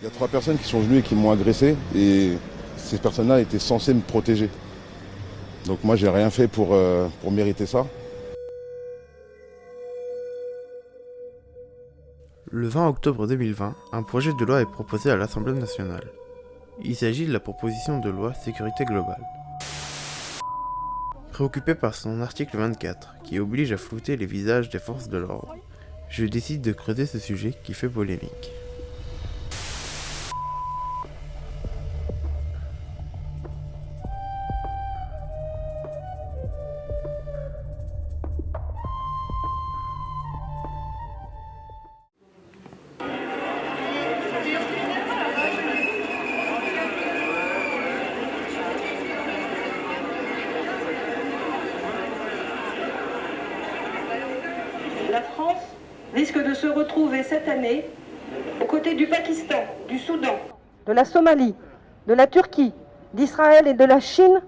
Il y a 3 personnes qui sont venues et qui m'ont agressé et ces personnes-là étaient censées me protéger. Donc moi j'ai rien fait pour mériter ça. Le 20 octobre 2020, un projet de loi est proposé à l'Assemblée nationale. Il s'agit de la proposition de loi Sécurité globale. Préoccupé par son article 24, qui oblige à flouter les visages des forces de l'ordre, je décide de creuser ce sujet qui fait polémique. La France risque de se retrouver cette année aux côtés du Pakistan, du Soudan, de la Somalie, de la Turquie, d'Israël et de la Chine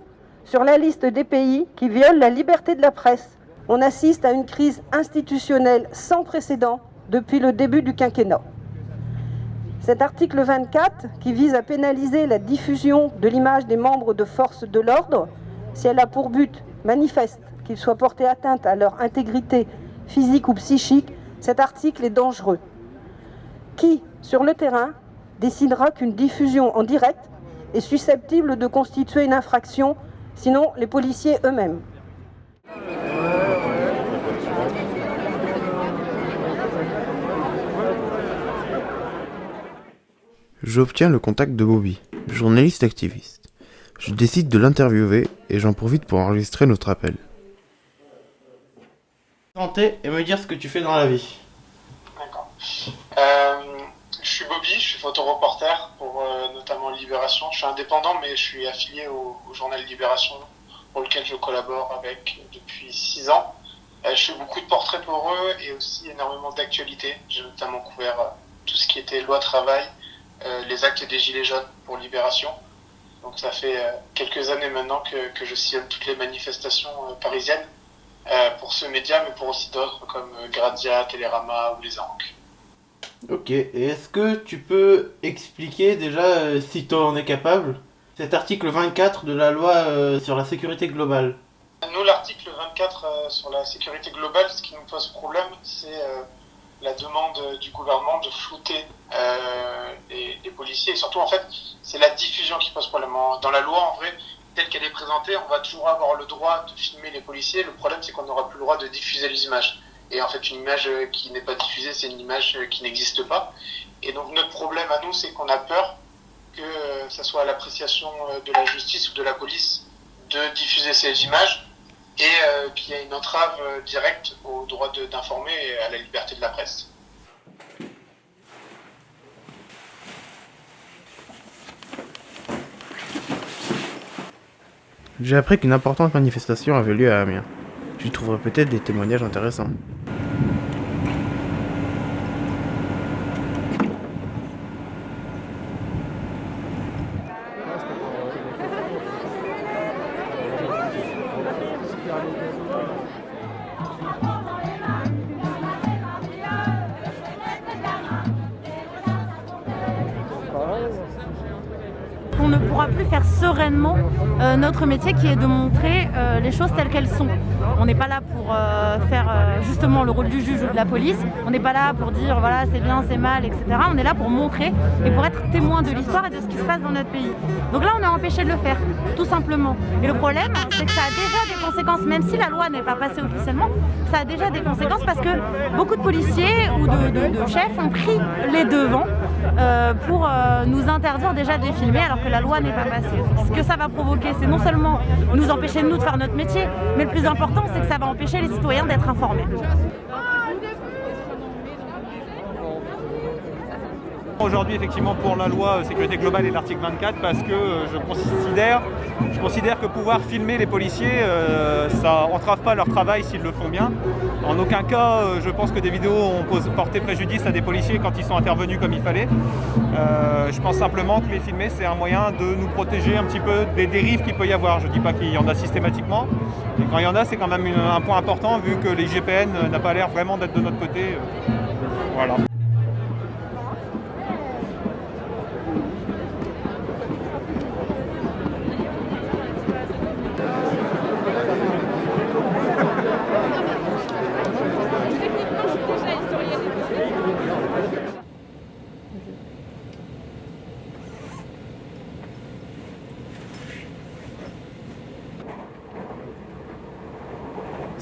sur la liste des pays qui violent la liberté de la presse. On assiste à une crise institutionnelle sans précédent depuis le début du quinquennat. Cet article 24, qui vise à pénaliser la diffusion de l'image des membres de forces de l'ordre, si elle a pour but manifeste qu'il soit porté atteinte à leur intégrité physique ou psychique, cet article est dangereux. Qui, sur le terrain, décidera qu'une diffusion en direct est susceptible de constituer une infraction, sinon les policiers eux-mêmes? J'obtiens le contact de Bobby, journaliste activiste. Je décide de l'interviewer et j'en profite pour enregistrer notre appel. Présenter et me dire ce que tu fais dans la vie. D'accord. Je suis Bobby, je suis photoreporter pour notamment Libération. Je suis indépendant, mais je suis affilié au journal Libération, pour lequel je collabore avec depuis 6 ans. Je fais beaucoup de portraits pour eux et aussi énormément d'actualités. J'ai notamment couvert tout ce qui était loi travail, les actes des Gilets jaunes pour Libération. Donc ça fait quelques années maintenant que je sillonne toutes les manifestations parisiennes pour ce média, mais pour aussi d'autres comme Grazia, Télérama ou Les Aranques. Ok, et est-ce que tu peux expliquer déjà, si tu en es capable, cet article 24 de la loi sur la sécurité globale? Nous, l'article 24 sur la sécurité globale, ce qui nous pose problème, c'est la demande du gouvernement de flouter les policiers. Et surtout, en fait, c'est la diffusion qui pose problème. Dans la loi, en vrai, telle qu'elle est présentée, on va toujours avoir le droit de filmer les policiers. Le problème, c'est qu'on n'aura plus le droit de diffuser les images. Et en fait, une image qui n'est pas diffusée, c'est une image qui n'existe pas. Et donc, notre problème à nous, c'est qu'on a peur que ça soit à l'appréciation de la justice ou de la police de diffuser ces images et qu'il y ait une entrave directe au droit d'informer et à la liberté de la presse. J'ai appris qu'une importante manifestation avait lieu à Amiens. J'y trouverai peut-être des témoignages intéressants. On ne pourra plus faire sereinement notre métier qui est de montrer les choses telles qu'elles sont. On n'est pas là pour faire justement le rôle du juge ou de la police, on n'est pas là pour dire voilà c'est bien, c'est mal, etc. On est là pour montrer et pour être témoin de l'histoire et de ce qui se passe dans notre pays. Donc là on est empêché de le faire, tout simplement. Et le problème c'est que ça a déjà des conséquences, même si la loi n'est pas passée officiellement, ça a déjà des conséquences parce que beaucoup de policiers ou de chefs ont pris les devants pour nous interdire déjà de les filmer alors que la loi n'est pas passée. Ce que ça va provoquer, c'est non seulement nous empêcher nous de faire notre métier, mais le plus important, c'est que ça va empêcher les citoyens d'être informés. Aujourd'hui, effectivement, pour la loi sécurité globale et l'article 24, parce que je considère que pouvoir filmer les policiers, ça entrave pas leur travail s'ils le font bien. En aucun cas, je pense que des vidéos ont porté préjudice à des policiers quand ils sont intervenus comme il fallait. Je pense simplement que les filmer, c'est un moyen de nous protéger un petit peu des dérives qu'il peut y avoir. Je ne dis pas qu'il y en a systématiquement, mais quand il y en a, c'est quand même un point important, vu que les GPN n'a pas l'air vraiment d'être de notre côté. Voilà.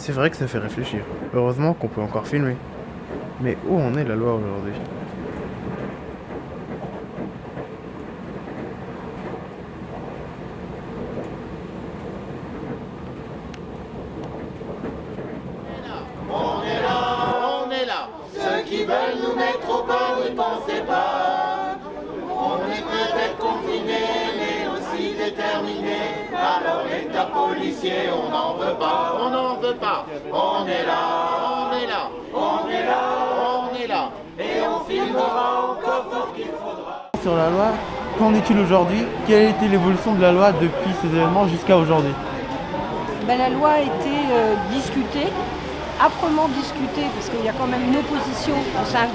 C'est vrai que ça fait réfléchir. Heureusement qu'on peut encore filmer. Mais où en est la loi aujourd'hui ? On est là. Ceux qui veulent nous mettre au pas, n'y pensez pas. On est peut-être confinés, mais aussi déterminés. Alors l'État policier, on n'en veut pas, on n'en veut pas. On est là, on est là, on est là, on est là. Et on filmera encore tout ce qu'il faudra. Sur la loi, qu'en est-il aujourd'hui ? Quelle a été l'évolution de la loi depuis ces événements jusqu'à aujourd'hui ? La loi a été discutée, âprement discutée, parce qu'il y a quand même une opposition au sein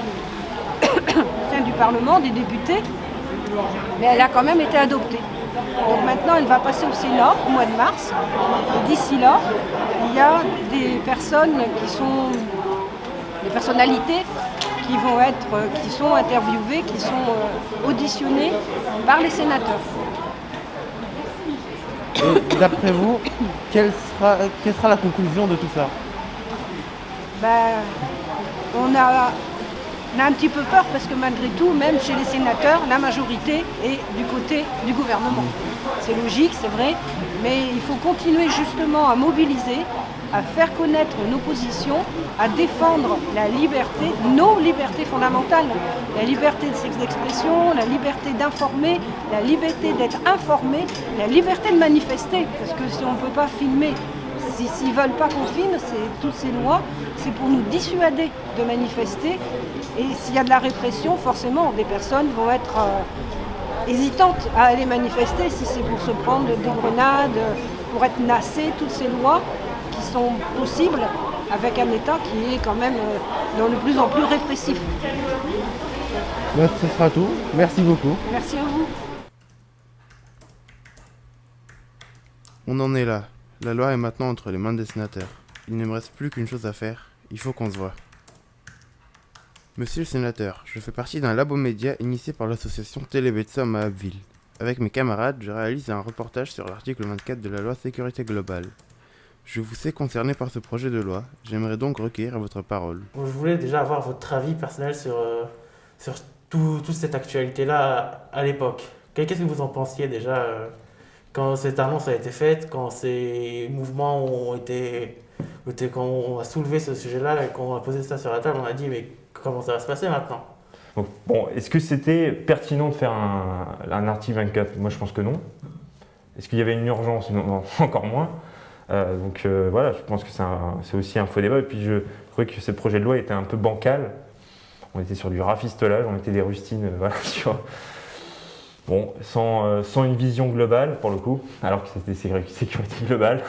du Parlement, des députés, mais elle a quand même été adoptée. Donc maintenant, elle va passer au Sénat au mois de mars. Et d'ici là, il y a des personnes qui sont des personnalités qui sont interviewées, qui sont auditionnées par les sénateurs. Et d'après vous, quelle sera la conclusion de tout ça ? On a un petit peu peur parce que malgré tout, même chez les sénateurs, la majorité est du côté du gouvernement. C'est logique, c'est vrai, mais il faut continuer justement à mobiliser, à faire connaître nos positions, à défendre la liberté, nos libertés fondamentales, la liberté de d'expression, la liberté d'informer, la liberté d'être informé, la liberté de manifester, parce que si on ne peut pas filmer, s'ils ne veulent pas qu'on filme, toutes ces lois, c'est pour nous dissuader de manifester. Et s'il y a de la répression, forcément, des personnes vont être hésitantes à aller manifester si c'est pour se prendre des grenades, pour être nassées, toutes ces lois qui sont possibles avec un État qui est quand même de plus en plus répressif. Ce sera tout. Merci beaucoup. Merci à vous. On en est là. La loi est maintenant entre les mains des sénateurs. Il ne me reste plus qu'une chose à faire. Il faut qu'on se voie. Monsieur le sénateur, je fais partie d'un labo média initié par l'association Télébetsam à Abbeville. Avec mes camarades, je réalise un reportage sur l'article 24 de la loi Sécurité Globale. Je vous sais concerné par ce projet de loi. J'aimerais donc recueillir votre parole. Je voulais déjà avoir votre avis personnel sur toute cette actualité-là à l'époque. Qu'est-ce que vous en pensiez déjà quand cette annonce a été faite, quand ces mouvements quand on a soulevé ce sujet-là et qu'on a posé ça sur la table, on a dit mais comment ça va se passer maintenant ? Bon, est-ce que c'était pertinent de faire un article 24 ? Moi je pense que non. Est-ce qu'il y avait une urgence ? Non, encore moins. Voilà, je pense que c'est aussi un faux débat. Et puis je trouvais que ce projet de loi était un peu bancal. On était sur du rafistolage, on mettait des rustines, sans une vision globale pour le coup, alors que c'était sécurité globale.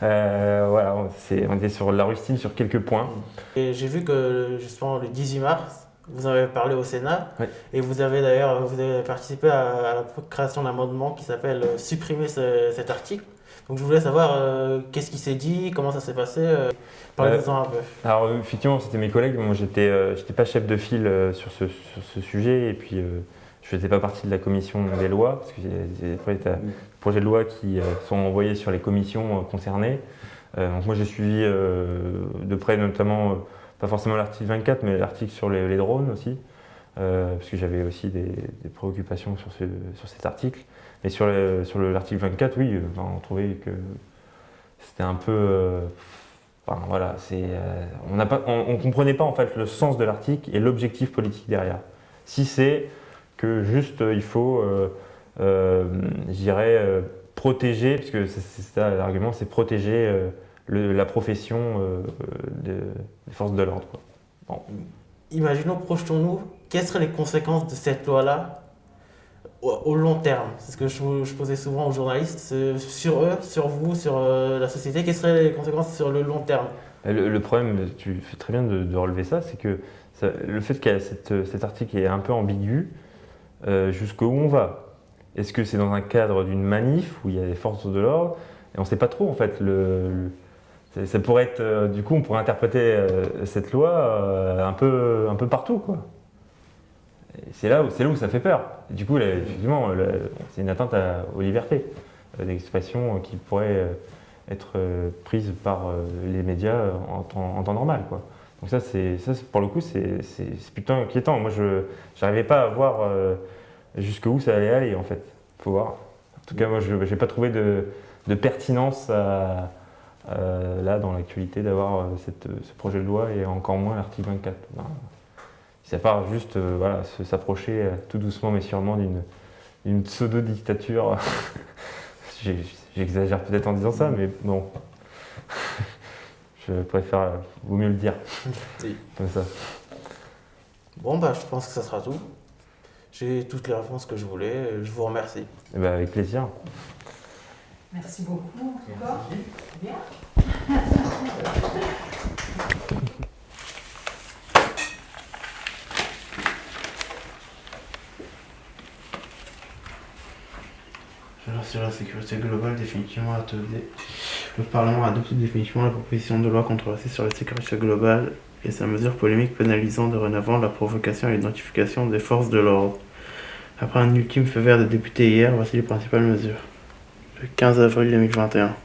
On était sur la rustine sur quelques points. Et j'ai vu que justement le 18 mars, vous avez parlé au Sénat, oui. Et vous avez participé à la création d'un amendement qui s'appelle « Supprimer cet article ». Donc je voulais savoir qu'est-ce qui s'est dit, comment ça s'est passé, parlez-nous-en un peu. Alors effectivement, c'était mes collègues, moi j'étais pas chef de file sur ce sujet, et puis je faisais pas partie de la commission des lois, parce que après des projets de loi qui sont envoyés sur les commissions concernées. Donc moi j'ai suivi de près notamment, pas forcément l'article 24, mais l'article sur les drones aussi, parce que j'avais aussi des préoccupations sur cet article. Mais sur l'article 24, oui, on trouvait que c'était un peu... on ne comprenait pas en fait le sens de l'article et l'objectif politique derrière. Si c'est que juste il faut, protéger, parce que c'est ça l'argument, c'est protéger la profession des forces de l'ordre. Bon. Imaginons, projetons-nous, quelles seraient les conséquences de cette loi-là au long terme? C'est ce que je posais souvent aux journalistes, sur eux, sur vous, sur la société. Quelles seraient les conséquences sur le long terme? Le problème, tu fais très bien de relever ça, c'est que le fait que cet article est un peu ambigu, jusqu'où on va. Est-ce que c'est dans un cadre d'une manif où il y a des forces de l'ordre? Et on ne sait pas trop en fait. Ça pourrait être, du coup, on pourrait interpréter cette loi un peu partout, quoi. C'est là où ça fait peur. Et du coup, effectivement, c'est une atteinte aux libertés d'expression qui pourrait être prise par les médias en temps normal, quoi. Donc ça, pour le coup, c'est plutôt inquiétant. Moi, je n'arrivais pas à voir jusqu'où ça allait aller, en fait. Faut voir. En tout cas, moi, je n'ai pas trouvé de pertinence là, dans l'actualité, d'avoir ce projet de loi et encore moins l'article 24. Ben, ça part juste voilà, s'approcher tout doucement mais sûrement d'une pseudo-dictature. J'exagère peut-être en disant ça, mais bon. Je préfère, vaut mieux le dire. Oui. Comme ça. Bon, bah, je pense que ça sera tout. J'ai toutes les réponses que je voulais. Je vous remercie. Et ben, avec plaisir. Merci beaucoup. Bien. Alors, sur la sécurité globale, définitivement adoptée. Le Parlement a adopté définitivement la proposition de loi controversée sur la sécurité globale et sa mesure polémique pénalisant dorénavant la provocation et l'identification des forces de l'ordre. Après un ultime feu vert des députés hier, voici les principales mesures. Le 15 avril 2021.